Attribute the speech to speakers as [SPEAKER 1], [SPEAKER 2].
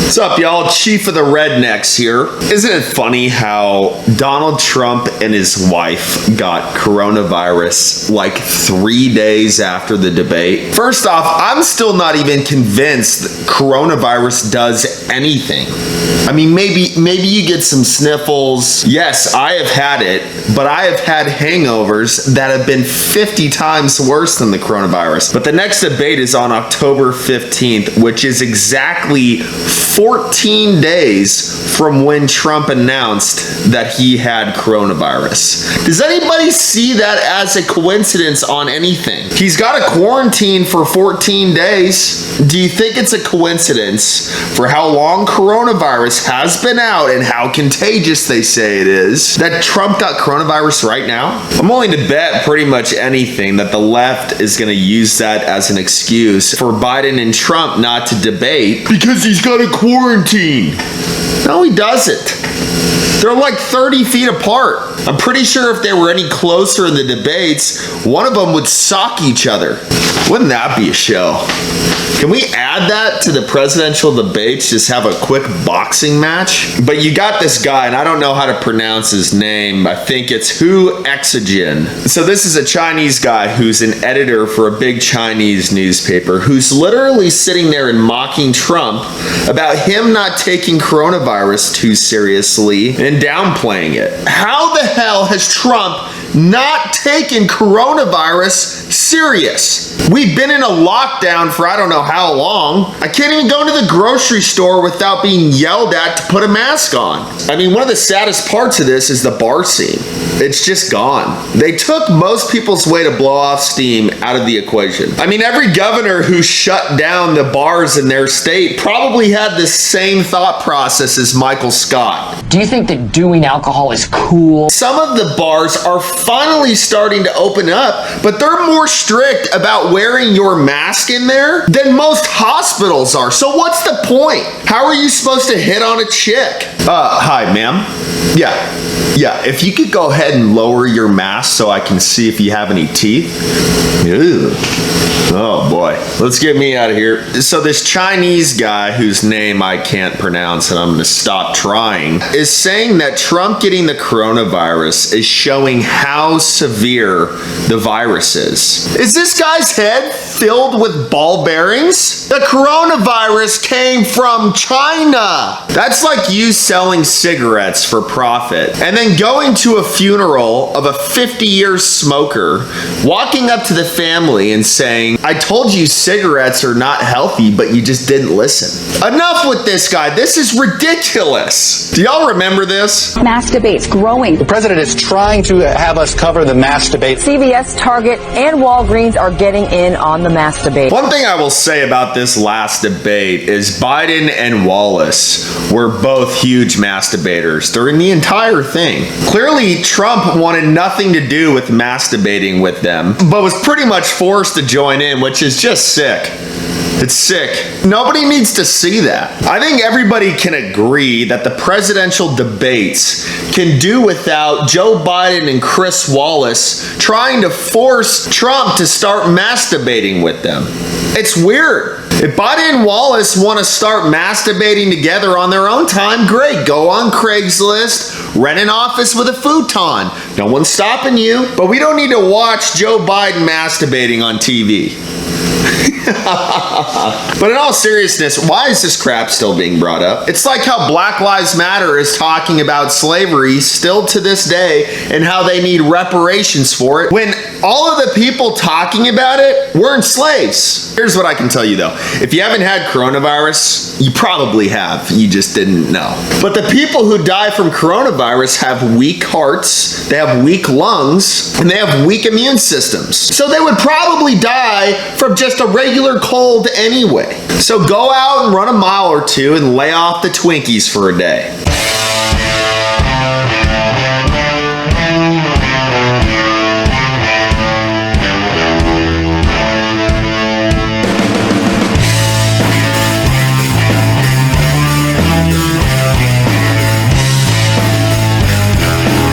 [SPEAKER 1] What's up, y'all? Chief of the Rednecks here. Isn't it funny how Donald Trump and his wife got coronavirus like 3 days after the debate? First off, I'm still not even convinced that coronavirus does anything. I mean, maybe you get some sniffles. Yes, I have had it, but I have had hangovers that have been 50 times worse than the coronavirus. But the next debate is on October 15th, which is exactly 14 days from when Trump announced that he had coronavirus. Does anybody see that as a coincidence on anything? He's got a quarantine for 14 days. Do you think it's a coincidence for how long coronavirus has been out and how contagious they say it is that Trump got coronavirus right now? I'm willing to bet pretty much anything that the left is going to use that as an excuse for Biden and Trump not to debate because he's got a quarantine. No, he doesn't. They're like 30 feet apart. I'm pretty sure if they were any closer in the debates, one of them would sock each other. Wouldn't that be a show? Can we add that to the presidential debates? Just have a quick boxing match? But you got this guy, and I don't know how to pronounce his name. I think it's Hu Exogen. So this is a Chinese guy who's an editor for a big Chinese newspaper who's literally sitting there and mocking Trump about him not taking coronavirus too seriously and downplaying it. How the hell has Trump not taken coronavirus serious? We've been in a lockdown for I don't know how long. I can't even go to the grocery store without being yelled at to put a mask on. I mean, one of the saddest parts of this is the bar scene. It's just gone. They took most people's way to blow off steam out of the equation. I mean, every governor who shut down the bars in their state probably had the same thought process as Michael Scott.
[SPEAKER 2] Do you think that doing alcohol is cool?
[SPEAKER 1] Some of the bars are finally starting to open up, but they're more strict about wearing your mask in there than most hospitals are. So what's the point? How are you supposed to hit on a chick? Hi, ma'am. Yeah, if you could go ahead and lower your mask so I can see if you have any teeth. Ew. Oh boy, let's get me out of here. So this Chinese guy whose name I can't pronounce and I'm gonna stop trying is saying that Trump getting the coronavirus is showing how severe the virus is. Is this guy's head filled with ball bearings? The coronavirus came from China. That's like you selling cigarettes for profit and then going to a funeral of a 50-year smoker, walking up to the family and saying, I told you cigarettes are not healthy, but you just didn't listen. Enough with this guy. This is ridiculous. Do y'all remember this?
[SPEAKER 3] Mass debates growing.
[SPEAKER 4] The president is trying to have us cover the mass debate.
[SPEAKER 3] CVS, Target, and Walgreens are getting in on the mass debate.
[SPEAKER 1] One thing I will say about this last debate is Biden and Wallace were both huge mass debaters during the entire thing. Clearly, Trump wanted nothing to do with mass debating with them, but was pretty much forced to join in, which is just sick. It's sick. Nobody needs to see that. I think everybody can agree that the presidential debates can do without Joe Biden and Chris Wallace trying to force Trump to start masturbating with them. It's weird. If Biden and Wallace want to start masturbating together on their own time, great. Go on Craigslist, rent an office with a futon. No one's stopping you. But we don't need to watch Joe Biden masturbating on TV. But in all seriousness, why is this crap still being brought up? It's like how Black Lives Matter is talking about slavery still to this day and how they need reparations for it when all of the people talking about it weren't slaves. Here's what I can tell you though. If you haven't had coronavirus, you probably have. You just didn't know. But the people who die from coronavirus have weak hearts, they have weak lungs, and they have weak immune systems. So they would probably die from just a regular cold anyway. So go out and run a mile or two and lay off the Twinkies for a day.